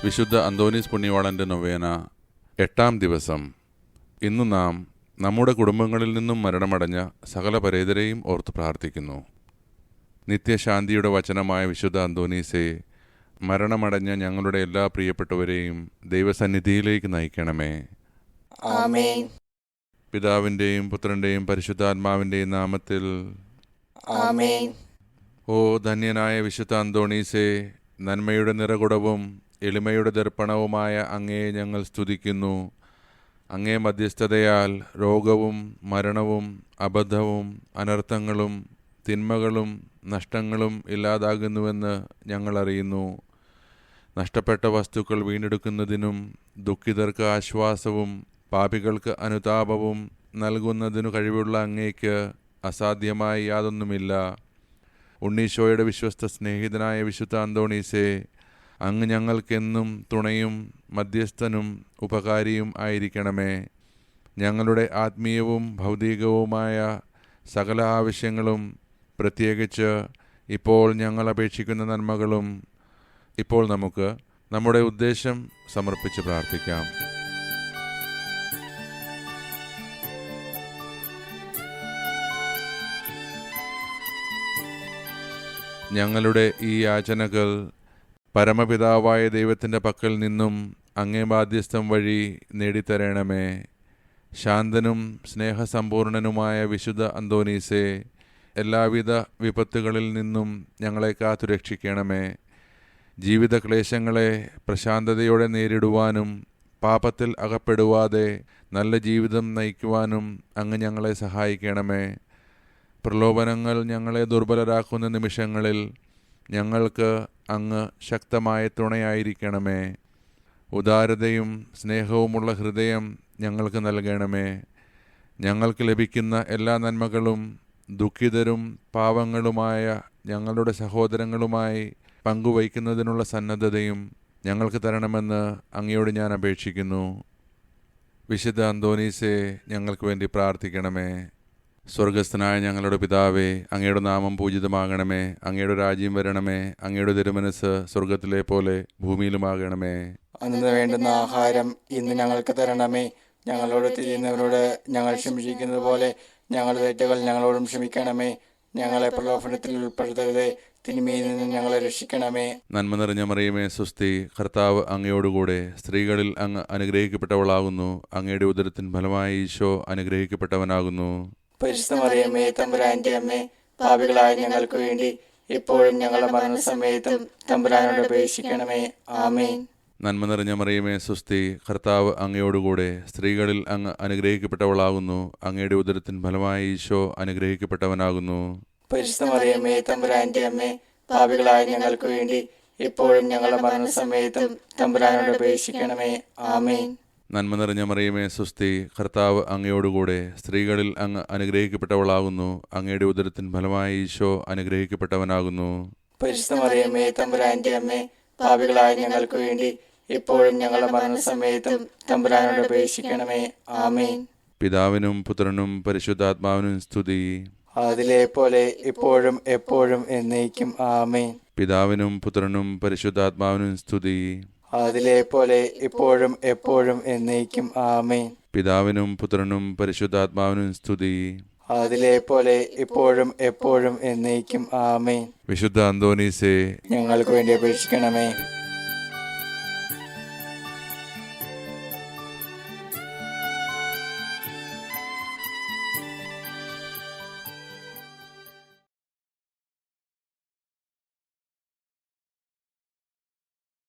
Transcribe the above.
വിശുദ്ധ അന്തോനീസ് പുണ്യവാളൻ്റെ നൊവേന 8-ാം ദിവസം. ഇന്ന് നാം നമ്മുടെ കുടുംബങ്ങളിൽ നിന്നും മരണമടഞ്ഞ സകല പരേതരെയും ഓർത്ത് പ്രാർത്ഥിക്കുന്നു. നിത്യശാന്തിയുടെ വചനമായ വിശുദ്ധ അന്തോനീസെ, മരണമടഞ്ഞ ഞങ്ങളുടെ എല്ലാ പ്രിയപ്പെട്ടവരെയും ദൈവസന്നിധിയിലേക്ക് നയിക്കണമേ. ആമേൻ. പിതാവിൻ്റെയും പുത്രൻ്റെയും പരിശുദ്ധാത്മാവിൻ്റെയും നാമത്തിൽ ആമേൻ. ഓ ധന്യനായ വിശുദ്ധ അന്തോണീസെ, നന്മയുടെ നിറകുടവും എളിമയുടെ ദർപ്പണവുമായ അങ്ങയെ ഞങ്ങൾ സ്തുതിക്കുന്നു. അങ്ങേ മധ്യസ്ഥതയാൽ രോഗവും മരണവും അബദ്ധവും അനർത്ഥങ്ങളും തിന്മകളും നഷ്ടങ്ങളും ഇല്ലാതാകുന്നുവെന്ന് ഞങ്ങൾ അറിയുന്നു. നഷ്ടപ്പെട്ട വസ്തുക്കൾ വീണ്ടെടുക്കുന്നതിനും ദുഃഖിതർക്ക് ആശ്വാസവും പാപികൾക്ക് അനുതാപവും നൽകുന്നതിനു കഴിവുള്ള അങ്ങേക്ക് അസാധ്യമായി യാതൊന്നുമില്ല. ഉണ്ണീശോയുടെ വിശ്വസ്ത സ്നേഹിതനായ വിശുദ്ധ അന്തോണീസെ, അങ്ങ് ഞങ്ങൾക്കെന്നും തുണയും മധ്യസ്ഥനും ഉപകാരിയും ആയിരിക്കണമേ. ഞങ്ങളുടെ ആത്മീയവും ഭൗതികവുമായ സകല ആവശ്യങ്ങളും, പ്രത്യേകിച്ച് ഇപ്പോൾ ഞങ്ങൾ അപേക്ഷിക്കുന്ന നന്മകളും, ഇപ്പോൾ നമുക്ക് നമ്മുടെ ഉദ്ദേശം സമർപ്പിച്ച് പ്രാർത്ഥിക്കാം. ഞങ്ങളുടെ ഈ യാചനകൾ പരമപിതാവായ ദൈവത്തിൻ്റെ പക്കൽ നിന്നും അങ്ങേ ബാധ്യസ്ഥം വഴി നേടിത്തരണമേ. ശാന്തനും സ്നേഹസമ്പൂർണനുമായ വിശുദ്ധ അന്തോനീസെ, എല്ലാവിധ വിപത്തുകളിൽ നിന്നും ഞങ്ങളെ കാത്തുരക്ഷിക്കണമേ. ജീവിത ക്ലേശങ്ങളെ പ്രശാന്തതയോടെ നേരിടുവാനും പാപത്തിൽ അകപ്പെടുവാതെ നല്ല ജീവിതം നയിക്കുവാനും അങ്ങ് ഞങ്ങളെ സഹായിക്കണമേ. പ്രലോഭനങ്ങൾ ഞങ്ങളെ ദുർബലരാക്കുന്ന നിമിഷങ്ങളിൽ ഞങ്ങൾക്ക് അങ്ങ് ശക്തമായ തുണയായിരിക്കണമേ. ഉദാരതയും സ്നേഹവുമുള്ള ഹൃദയം ഞങ്ങൾക്ക് നൽകണമേ. ഞങ്ങൾക്ക് ലഭിക്കുന്ന എല്ലാ നന്മകളും ദുഃഖിതരും പാവങ്ങളുമായ ഞങ്ങളുടെ സഹോദരങ്ങളുമായി പങ്കുവയ്ക്കുന്നതിനുള്ള സന്നദ്ധതയും ഞങ്ങൾക്ക് തരണമെന്ന് അങ്ങയോട് ഞാൻ അപേക്ഷിക്കുന്നു. വിശുദ്ധ അന്തോനീസെ, ഞങ്ങൾക്ക് വേണ്ടി പ്രാർത്ഥിക്കണമേ. സ്വർഗസ്ഥനായ ഞങ്ങളുടെ പിതാവേ, അങ്ങയുടെ നാമം പൂജിതമാകണമേ. അങ്ങയുടെ രാജ്യം വരണമേ. അങ്ങയുടെ തിരുമനസ് സ്വർഗത്തിലെ പോലെ ഭൂമിയിലുമാകണമേ. അന്ന് വേണ്ടുന്ന ആഹാരം ഇന്ന് ഞങ്ങൾക്ക് തരണമേ. ഞങ്ങളോട് തിരിയുന്നവരോട് ഞങ്ങൾ ക്ഷമിച്ചിരിക്കുന്നത് പോലെ ഞങ്ങളുടെ തെറ്റുകൾ ഞങ്ങളോടും ക്ഷമിക്കണമേ. ഞങ്ങളെ പ്രലോഭനത്തിൽ ഉൾപ്പെടുത്തരുതേ, തിന്മയിൽ നിന്ന് ഞങ്ങളെ രക്ഷിക്കണമേ. നന്മ നിറഞ്ഞ മറിയമേ, സ്വസ്തി, കർത്താവ് അങ്ങയോടുകൂടെ സ്ത്രീകളിൽ അങ്ങ് അനുഗ്രഹിക്കപ്പെട്ടവളാകുന്നു. അങ്ങയുടെ ഉദരത്തിൻ ഫലമായ ഈശോ അനുഗ്രഹിക്കപ്പെട്ടവനാകുന്നു. പരിശുദ്ധ മറിയമേ, തമ്പുരാന്റെ അമ്മേ, പാപികളായ ഞങ്ങൾക്ക് വേണ്ടി ഇപ്പോഴും ഞങ്ങളുടെ മരണസമയത്തും തമ്പുരാനോട് അപേക്ഷിക്കണമേ. ആമേൻ. നന്മ നിറഞ്ഞ മറിയമേ, സ്വസ്തി, കർത്താവ് അങ്ങയോടുകൂടെ സ്ത്രീകളിൽ അങ്ങ് അനുഗ്രഹിക്കപ്പെട്ടവളാകുന്നു. അങ്ങയുടെ ഉദരത്തിൻ ഫലമായ ഈശോ അനുഗ്രഹിക്കപ്പെട്ടവനാകുന്നു. പരിശുദ്ധ മറിയമേ, തമ്പുരാന്റെ അമ്മേ, പാപികളായ ഞങ്ങൾക്ക് വേണ്ടി ഇപ്പോഴും ഞങ്ങളുടെ മരണസമയത്തും തമ്പുരാനോട് അപേക്ഷിക്കണമേ. ആമേൻ. നന്മ നിറഞ്ഞ മറിയമേ, സ്വസ്തി, കർത്താവ് അങ്ങയോടുകൂടെ സ്ത്രീകളിൽ അങ്ങ് അനുഗ്രഹിക്കപ്പെട്ടവളാകുന്നു. അങ്ങയുടെ ഉദരത്തിൻ ഫലമായ ഈശോ അനുഗ്രഹിക്കപ്പെട്ടവനാകുന്നു. പരിശുദ്ധ മറിയമേ, തമ്പുരാന്റെ അമ്മേ, പാപികളായ ഞങ്ങൾക്ക് വേണ്ടി ഇപ്പോഴും ഞങ്ങളുടെ മരണസമയത്തും തമ്പുരാനോട് അപേക്ഷിക്കണമേ. ആമേൻ. പിതാവിനും പുത്രനും പരിശുദ്ധാത്മാവിനും സ്തുതി. അതിലെ പോലെ ഇപ്പോഴും എപ്പോഴും എന്നേക്കും. ആമേൻ. പിതാവിനും പുത്രനും പരിശുദ്ധാത്മാവിനും സ്തുതി. അതിലെ പോലെ ഇപ്പോഴും എപ്പോഴും എന്നേക്കും. ആമേൻ. പിതാവിനും പുത്രനും പരിശുദ്ധാത്മാവിനും സ്തുതി. അതിലെ പോലെ ഇപ്പോഴും എപ്പോഴും എന്നേക്കും. ആമേൻ. വിശുദ്ധ അന്തോനീസെ, ഞങ്ങൾക്ക് വേണ്ടി അപേക്ഷിക്കണമേ.